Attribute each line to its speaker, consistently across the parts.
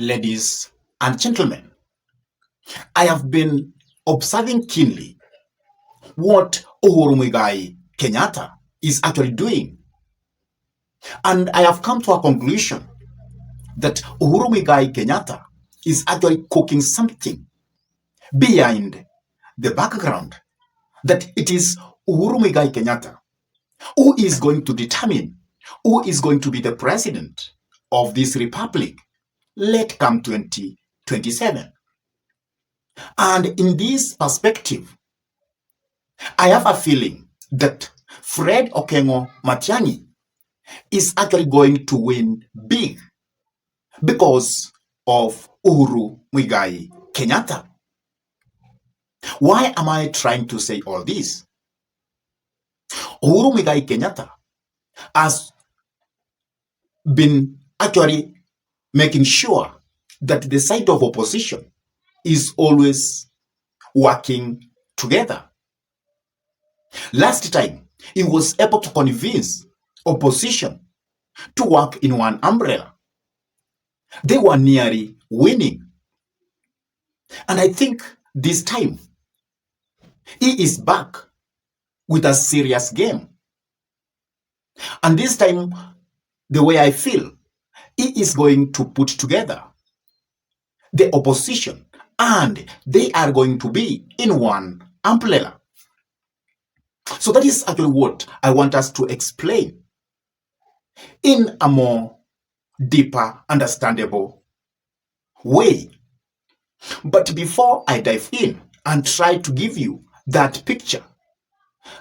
Speaker 1: ladies and gentlemen, I have been observing keenly what Uhuru Kenyatta is actually doing. And I have come to a conclusion that Uhuru Kenyatta is actually cooking something behind the background, that it is Uhuru Kenyatta who is going to determine who is going to be the president of this republic late come 2027. And in this perspective, I have a feeling that Fred Matiang'i is actually going to win big because of Uhuru Kenyatta. Why am I trying to say all this? Uhuru Kenyatta has been actually making sure that the side of opposition is always working together. Last time, he was able to convince opposition to work in one umbrella. They were nearly winning. And I think this time, he is back with a serious game. And this time, the way I feel, he is going to put together the opposition and they are going to be in one umbrella. So that is actually what I want us to explain in a more deeper, understandable way. But before I dive in and try to give you that picture,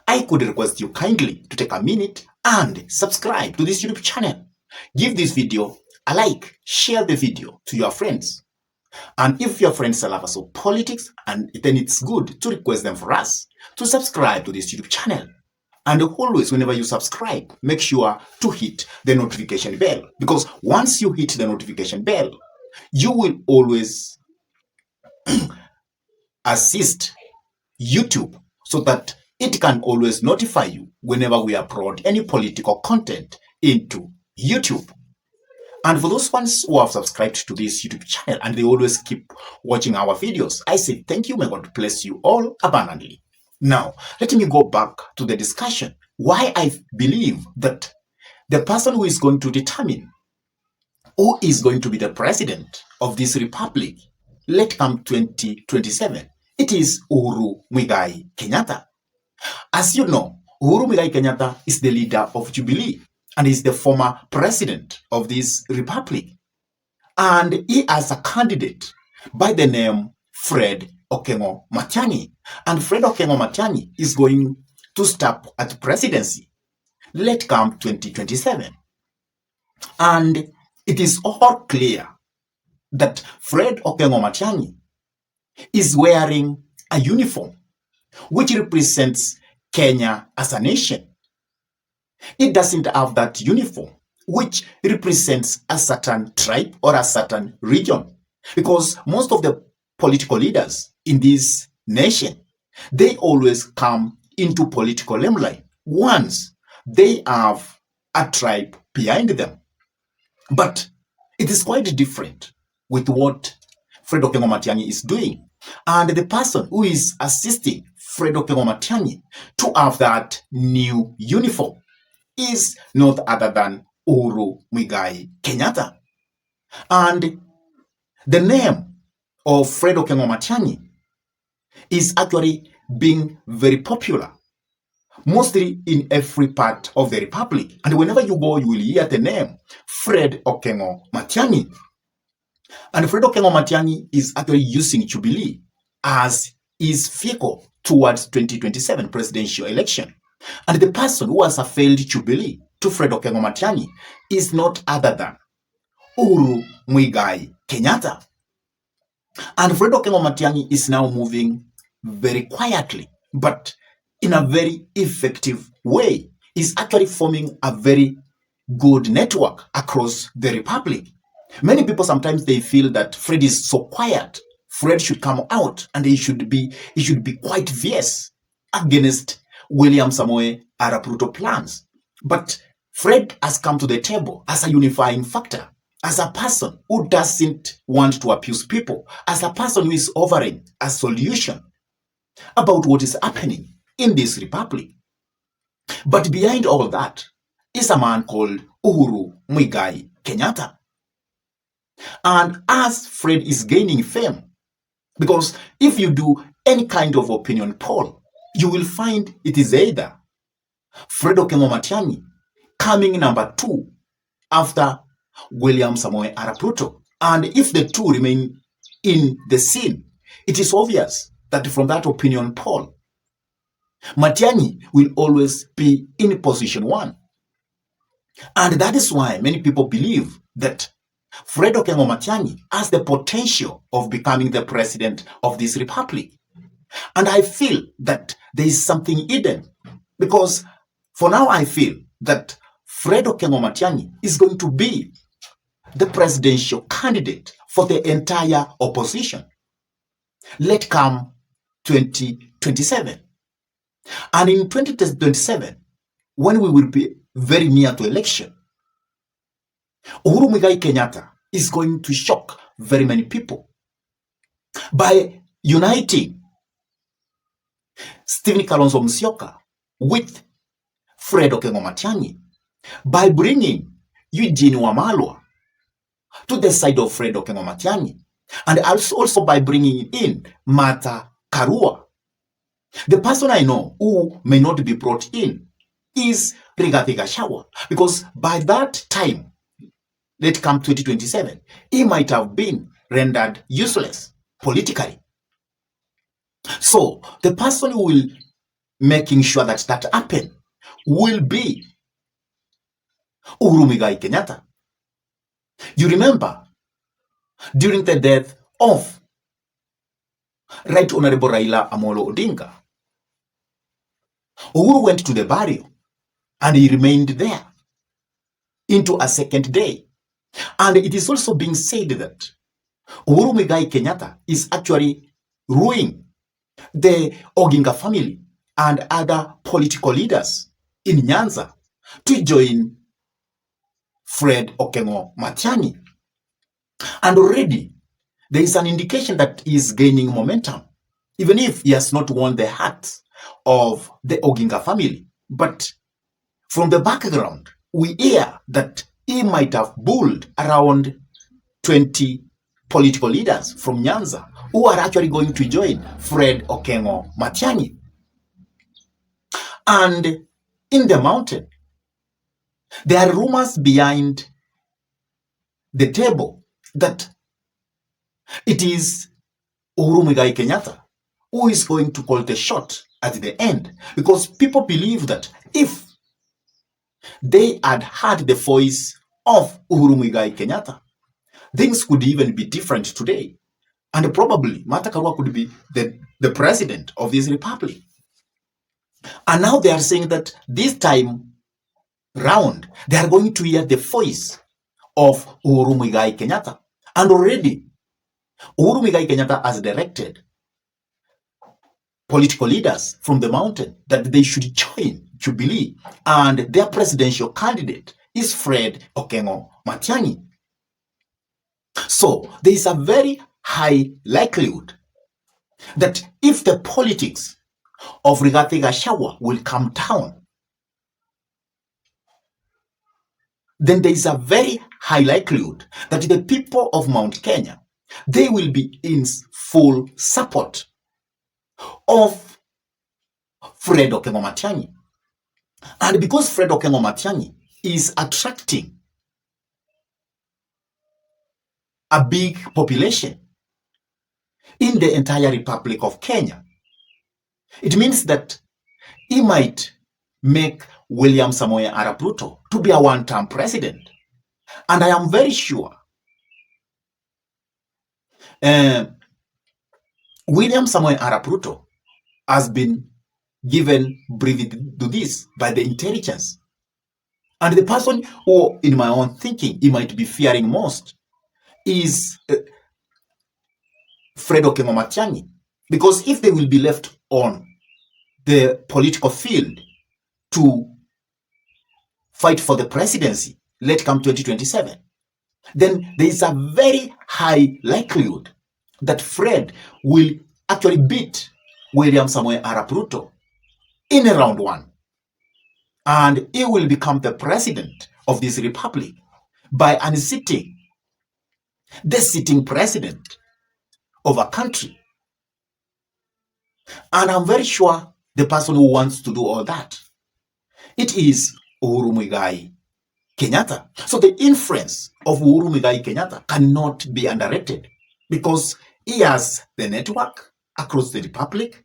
Speaker 1: I could request you kindly to take a minute and subscribe to this YouTube channel. Give this video a like, share the video to your friends. And if your friends are lovers of politics, and then it's good to request them for us to subscribe to this YouTube channel. And always, whenever you subscribe, make sure to hit the notification bell. Because once you hit the notification bell, you will always assist YouTube so that it can always notify you whenever we upload any political content into YouTube. And for those ones who have subscribed to this YouTube channel and they always keep watching our videos, I say thank you. May God bless you all abundantly. Now, let me go back to the discussion. Why I believe that the person who is going to determine who is going to be the president of this republic late come 2027, it is Uhuru Kenyatta. As you know, Uhuru Kenyatta is the leader of Jubilee and is the former president of this republic. And he has a candidate by the name Fred Matiang'i. And Fred Matiang'i is going to stop at presidency late come 2027. And it is all clear that Fred Matiang'i is wearing a uniform which represents Kenya as a nation. It doesn't have that uniform which represents a certain tribe or a certain region, because most of the political leaders in this nation, they always come into political limelight once they have a tribe behind them. But it is quite different with what Fred Matiang'i is doing. And the person who is assisting Fred Matiang'i to have that new uniform is not other than Uhuru Kenyatta. And the name of Fred Matiang'i is actually being very popular, mostly in every part of the republic. And whenever you go, you will hear the name Fred Matiang'i. And Fred Matiang'i is actually using Jubilee as his vehicle towards 2027 presidential election. And the person who has a failed Jubilee to Fred Matiang'i is not other than Uhuru Kenyatta. And Fred Matiang'i is now moving very quietly, but in a very effective way. He's actually forming a very good network across the republic. Many people sometimes they feel that Fred is so quiet. Fred should come out and he should be quite fierce against William Samoei Arap Ruto plans. But Fred has come to the table as a unifying factor. as a person who doesn't want to abuse people, as a person who is offering a solution about what is happening in this republic. But behind all that is a man called Uhuru Muigai Kenyatta. And as Fred is gaining fame, because if you do any kind of opinion poll, you will find it is either Fred Matiang'i coming number 2 after William Samoei Arap Ruto. And if the two remain in the scene, it is obvious that from that opinion poll, Matiang'i will always be in position 1. And that is why many people believe that Fred Matiang'i has the potential of becoming the president of this republic. And I feel that there is something hidden, because for now I feel that Fred Matiang'i is going to be the presidential candidate for the entire opposition. Let come 2027. And in 2027, when we will be very near to election, Uhuru Muigai Kenyatta is going to shock very many people by uniting Stephen Kalonzo Musyoka with Fred Matiang'i, by bringing Eugene Wamalwa to the side of Fred Matiang'i, and also by bringing in Martha Karua. The person I know who may not be brought in is Rigathi Gachagua, because by that time, let come 2027, he might have been rendered useless politically. So the person who will making sure that that happen will be Uhuru Muigai Kenyatta. You remember, during the death of Right Honorable Raila Amolo Odinga, Uhuru went to the burial and he remained there into a second day. And it is also being said that Uhuru Muigai Kenyatta is actually ruining the Oginga family and other political leaders in Nyanza to join Fred Matiang'i. And already there is an indication that he is gaining momentum, even if he has not won the hearts of the Oginga family. But from the background, we hear that he might have bulled around 20 political leaders from Nyanza who are actually going to join Fred Matiang'i. And in the mountain, there are rumors behind the table that it is Uhuru Muigai Kenyatta who is going to call the shot at the end, because people believe that if they had heard the voice of Uhuru Muigai Kenyatta, things could even be different today. And probably Martha Karua could be the president of this republic. And now they are saying that this time round, they are going to hear the voice of Uhuru Muigai Kenyatta. And already, Uhuru Muigai Kenyatta has directed political leaders from the mountain that they should join Jubilee, and their presidential candidate is Fred Matiang'i. So there is a very high likelihood that if the politics of Rigathi Gachagua will come down, then there is a very high likelihood that the people of Mount Kenya, they will be in full support of Fred Matiang'i. And because Fred Matiang'i is attracting a big population in the entire Republic of Kenya, it means that he might make William Samoei Arap Ruto to be a one-term president. And I am very sure William Samoei Arap Ruto has been given briefed to this by the intelligence. And the person who, in my own thinking, he might be fearing most is Fred Matiang'i. Because if they will be left on the political field to fight for the presidency, let come 2027, then there is a very high likelihood that Fred will actually beat William Samoei Arap Ruto in round one. And he will become the president of this republic by unseating the sitting president of a country. And I'm very sure the person who wants to do all that, it is Uhuru Muigai Kenyatta. So the influence of Uhuru Muigai Kenyatta cannot be underrated because he has the network across the republic.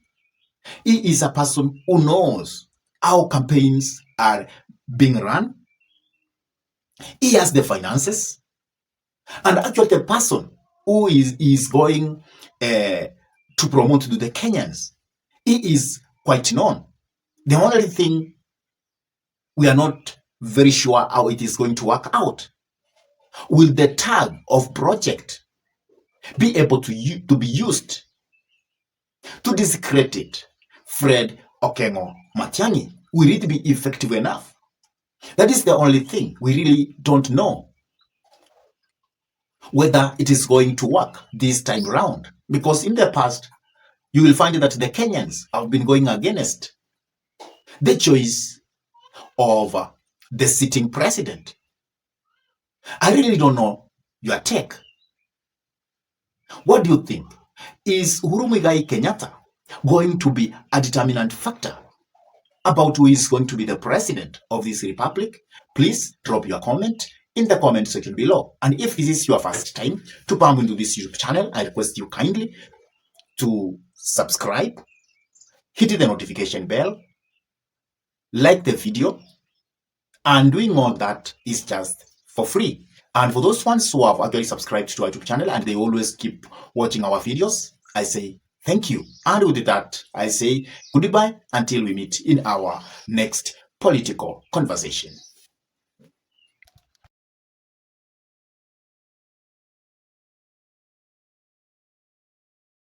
Speaker 1: He is a person who knows how campaigns are being run. He has the finances. And actually the person who is going to promote to the Kenyans, he is quite known. The only thing we are not very sure how it is going to work out. Will the tag of project be able to be used to discredit Fred Matiang'i? Will it be effective enough? That is the only thing. We really don't know whether it is going to work this time round. Because in the past, you will find that the Kenyans have been going against the choice of the sitting president. I really don't know your take. What do you think? Is Uhuru Muigai Kenyatta going to be a determinant factor about who is going to be the president of this republic? Please drop your comment in the comment section below. And if this is your first time to come into this YouTube channel, I request you kindly to subscribe, hit the notification bell, like the video, and doing all that is just for free. And for those ones who have actually subscribed to our YouTube channel and they always keep watching our videos, I say thank you. And with that, I say goodbye until we meet in our next political conversation.